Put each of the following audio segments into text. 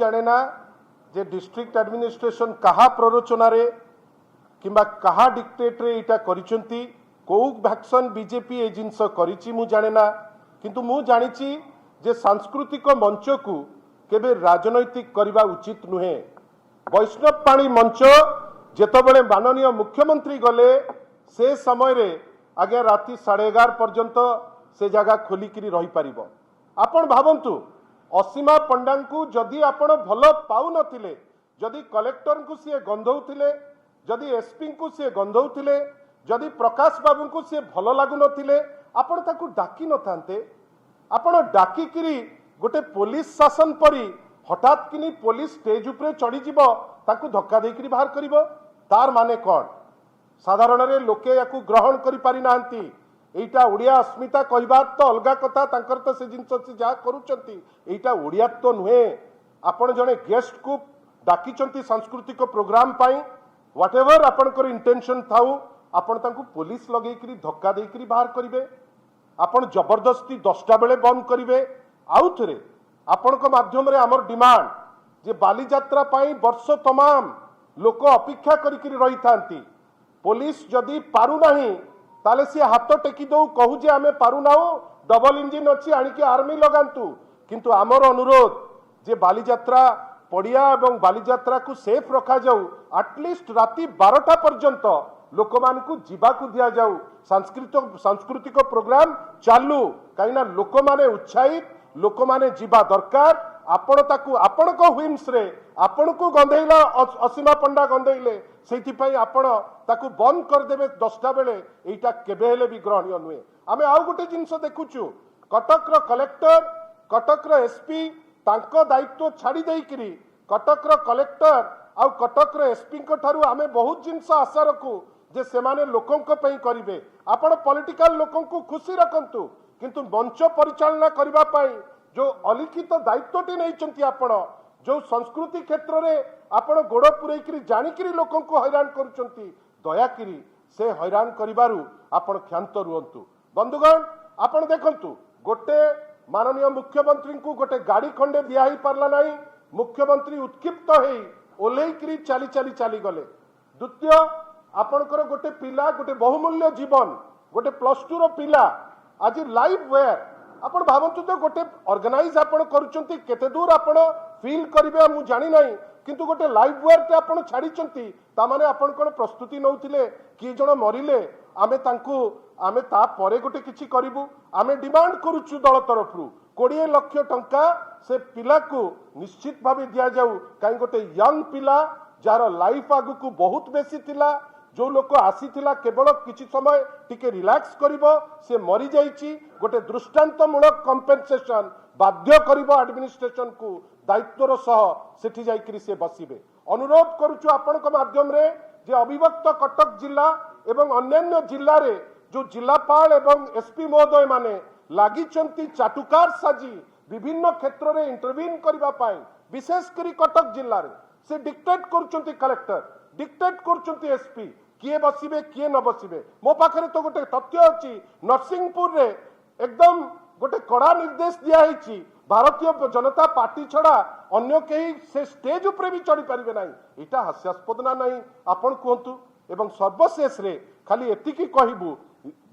जाने ना जे district administration कहा प्ररोचनारे किंबा कहा डिक्टेट रे इटा करिसंती को वैक्सन बीजेपी ए जिनस करिछि मु जाने ना किंतु मु जानिछि जे सांस्कृतिक मंच को केबे राजनैतिक करबा उचित नुहे। वैष्णव पाणी मंच जेतबेले माननीय मुख्यमंत्री गले से समय रे आगे राति 11:30 पर्यंत से जगह खोलिकी रही पारिबो। आपण भावंतु असीमा पंडा को जदि आपण भल पाउ नथिले, जदि कलेक्टर को सी गंधौथिले, जदि एसपी को सी गंधौथिले, जदि प्रकाश बाबू को सी भल लागु नथिले, आपण ताकू डाकी नथांते। आपण डाकिकिरी गोटे पुलिस शासन परी हठात किनी पुलिस स्टेज उपरे चढ़ी जीवो ताकू धक्का देकिरी बाहर करिवो, तार माने कोन? साधारण रे लोके याकू ग्रहण करि पारि नांती। एटा ओडिया अस्मिता कहबार तो अलगा कथा, तांकर तो से जिंस से जा करूचंती एटा ओडिया तो नुहे। आपण जने गेस्ट को डाकिचंती सांस्कृतिक प्रोग्राम पाई, व्हाटएवर आपनकर इंटेंशन थाउ, आपण तांकू पुलिस लगेकिरी धक्का देकिरी बाहर करिवे। आपण जबरदस्ती 10टा बेले बंद करिवे। आउ थरे आपनक माध्यम रे हमर डिमांड जे बाली यात्रा पाई वर्ष तमाम लोक अपेक्षा करिकिरी रही थांती। पुलिस जदि पारु नहीं ताले सी हाथ टेकी दो कहू जे आमे पारु नाउ, डबल इंजिन अच्छी आनिकी आर्मी लगांतु। किंतु आमर अनुरोध जे बाली यात्रा पड़िया एवं बाली यात्रा को सेफ रखा जाऊ, एटलिस्ट राति 12टा पर्यंत लोक मानकू जीवाकू दिया जाऊ। सांस्कृतिक प्रोग्राम चालू कहीं लोक माने उत्साहित, लोक माने जीवा दरकार। आपण ताकू आपण को व्हिम्स रे आपण को गंधेइला असीमा पंडा गंधेइले सेति पई आपण ताकू बंद कर देबे 10टा बेले, एटा केबे हेले भी ग्रहणीय नुहे। आमे आउ गोटे जिंस देखुचु, कटक रो कलेक्टर, कटक रो एसपी तांको दायित्व छाड़ी देइकिरी कटक रो कलेक्टर आउ कटक रो एसपी को ठारू आमे बहुत जिंस आशा रखू जे सेमाने लोकों को पई करिवे। आपण पॉलिटिकल लोकों को खुशी रखंतु, किंतु मंच परिचालना करबा पई जो अलिखित दायित्वटी नहीं आपण, जो संस्कृति क्षेत्र में आपण गोड़ पुरैकरी जानिकरी लोकों को हैरान करुचंती, दयाकरी से हैरान करिबारु आपण क्षांत रुहंतु। बंधुगण आपण देखंतु, गोटे माननीय मुख्यमंत्री को गोटे गाड़ी खंडे दिया ही पारला नहीं। मुख्यमंत्री उत्क्षिप्त हेई ओलेइकरी चाली चाली चाली गले। द्वितीय आपणकर गोटे पिला, गोटे बहुमूल्य जीवन, गोटे +2 रो पिला आज लाइव वेयर आपण भावंतु तो गोटे ऑर्गेनाइज आपण करूचंती, केते दूर आपण फील करिवे मु जानि नाही, किंतु गोटे लाइव वेयर ते आपण छाड़ीचंती ता माने आपण कोन प्रस्तुति नउथिले कि जण मरिले आमे तांकू आमे ता परे गोटे किछि करिवु। आमे डिमांड करूछु दल तरफरु 20 लाख टंका से पिला को निश्चित भावे दिया जाऊ। काई गोटे यंग पिला जार लाइफ आगु को बहुत बेसी थिला, जो लोक आसीथिला केवल किछि समय टिके रिलैक्स करिवो, से मरी जाइछि, गोटे दृष्टांतमूलक कंपेनसेशन बाध्य करिवो एडमिनिस्ट्रेशन को दायित्वर सह सेठी जाइकरी से बसिबे। अनुरोध करूछु आपनक माध्यम रे जे अविभक्त कटक जिला एवं अन्यान्य जिल्ला रे जो जिलापाल एवं एसपी महोदय माने लागिचंती चाटुकार साजी विभिन्न क्षेत्र रे इंटरवीन करिबा पाई, विशेष करी कटक जिल्ला रे से डिक्टेट करूचंती कलेक्टर, डिक्टेट करूचंती एसपी किए बसिबे किए न बसिबे। मो पाखरे तो गोटे तथ्य अछि, नरसिंहपुर रे एकदम गोटे कड़ा निर्देश दिया है, भारतीय जनता पार्टी छड़ा अन्य कहीं से स्टेज उपरे भी चढ़ी पारिबे नाही। एटा हास्यास्पद ना नहीं आपण कहतु। एवं सर्वशेष रे खाली एतिकी कहबू,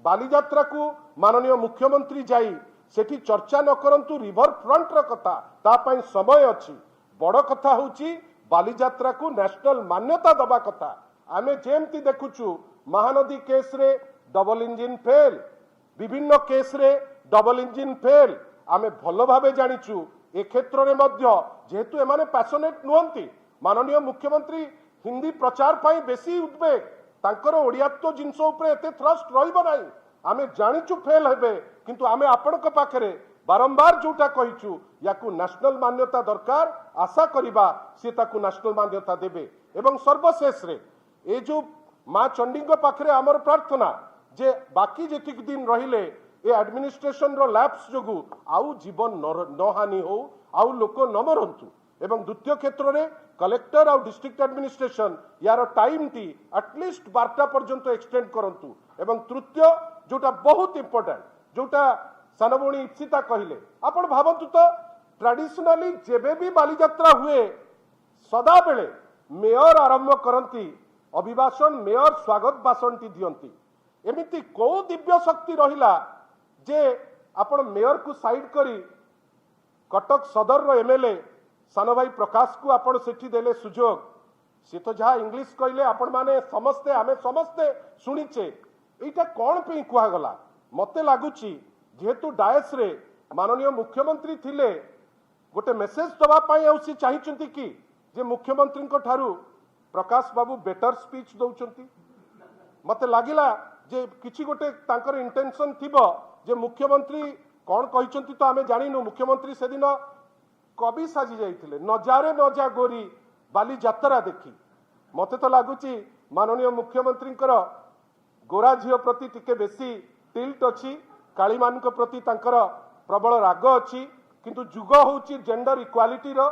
बाली यात्रा को माननीय मुख्यमंत्री जाई सेठी चर्चा न करंतु रिवर फ्रंट र कथा, ता पई समय अछि। बड़ कथा होची बाली यात्रा को नेशनल मान्यता दबा कथा। आमे जेमती देखुचु महानदी केस रे डबल इंजिन फेल, विभिन्न केस रे डबल इंजिन फेल, आमे भलो भावे जानिचु। ए क्षेत्र रे मध्य जेहेतु एमाने पैशनेट नुहंती, माननीय मुख्यमंत्री हिंदी प्रचार पाई बेसी उद्वेग, तांकर ओडियात्व जिंस उपरे एते थ्रस्ट रहइबो नाही। आमे जानिचु फेल हेबे, किंतु आमे आपनक पाखरे बारंबार जोटा कहिचु याकू नेशनल मान्यता दरकार, आशा करिबा से ताकू नेशनल मान्यता देबे। एवं सर्वशेष रे ए जो मां चंडी पाखरे आमर प्रार्थना जे बाकी जेतिक दिन रहिले ए एडमिनिस्ट्रेशन रो लैप्स जोगु आउ जीवन न हानि हो, आउ लोक न मरंतु। एवं द्वितीय क्षेत्र रे कलेक्टर आउ डिस्ट्रिक्ट एडमिनिस्ट्रेशन यार टाइम टी एटलिस्ट 12टा पर्यंत एक्सटेंड करंतु। एवं तृतीय जोटा बहुत इंपोर्टेंट, जोटा सानभौणी इप्सिता कहले, आपण भावंतु तो ट्रेडिशनली जेबे भी बालीजात्रा हुए सदा बेले मेयर आरंभ करती अभिभाषण मेयर स्वागत भाषण टी दियंती एमिति को दिव्य शक्ति रहिला जे आपण मेयर को साइड करी कटक सदर रो एमएलए सान भाई प्रकाश को आपण सेठी देले सुजोग सी तो जहाँ इंग्लिश कहले आपण माने समस्ते आमे समस्ते शुणीचे एटा कौन पे कहगला मते लगुची जेहेतु डायस रे माननीय मुख्यमंत्री थिले गोटे मेसेज दबा पाई आउसी चाहिचंती कि जे मुख्यमंत्री को ठारू प्रकाश बाबू बेटर स्पीच दउचंती मते लागिला जे किछि गोटे तांकर इंटेंशन थिबो जे मुख्यमंत्री कौन कहिचंती तो आमे जानिनु मुख्यमंत्री से दिन कवि साजी जाइथिले नजारे नजा गोरी बाली यात्रा देखी मते तो लगुची माननीय मुख्यमंत्री गोरा झील प्रति टिके बेसी टिल्ट अच्छी काली मान प्रति तांकर प्रबल राग अच्छी किंतु जुग होची जेंडर इक्वालिटी रो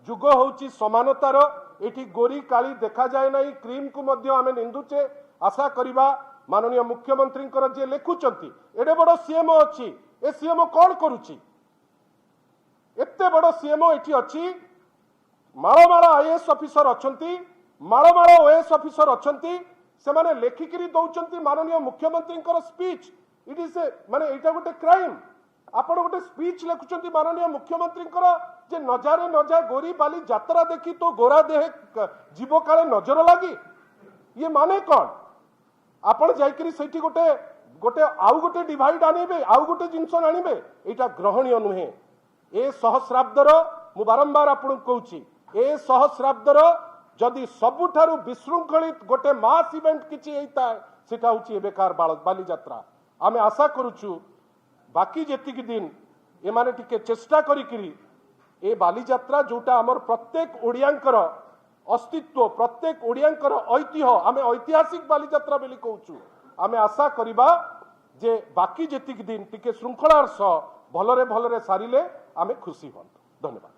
जुग होची समानतार एठी गोरी काली देखा जाए नहीं क्रीम को मध्य आमे निंदुचे आशा करिबा माननीय मुख्यमंत्री जे लेखुचंती एडे बड़ सीएमओ अच्छी ए सीएमओ कौन करुची एते बड़ सीएमओ एठी अच्छी माଳ ମାଳ आईएएस ऑफिसर अच्छंती माळ माळ ओएएस ऑफिसर अच्छंती से माने लेखिकिरी दउचंती माननीय मुख्यमंत्री स्पीच इट इज ए माने एटा गोटे क्राइम आपण गोटे स्पीच लेखुचंती माननीय मुख्यमंत्री जे नजारे नजा गोरी बाली यात्रा देखी तो गोरा देह जीव काले नजर लगी ये माने कौन आपण जाइकरी सेठी गोटे गोटे आउ गोटे डिवाइड आनिबे आउ गोटे जिंस आनिबे एटा ग्रहणीय नुहे ए सहस्राब्दर मु बारंबार आपण कहूची ए सहस्राब्दर जदि सबुठारु विशृंखलित गोटे मास इवेंट किछि हेता सेटा होची एबेकार बाली यात्रा आमे आशा करूछु बाकी जेतिक दिन एमाने टिके चेष्टा करिकिरी ए बाली यात्रा जोटा हमर प्रत्येक ओडियांकर अस्तित्व प्रत्येक ओडियांकर ऐतिह्य आमे ऐतिहासिक बाली यात्रा बेली कहूछु आमे आशा करिबा जे बाकी जेतिक दिन टिके श्रृंखलार सह भलरे भलरे सारिले आमे खुशी हन धन्यवाद।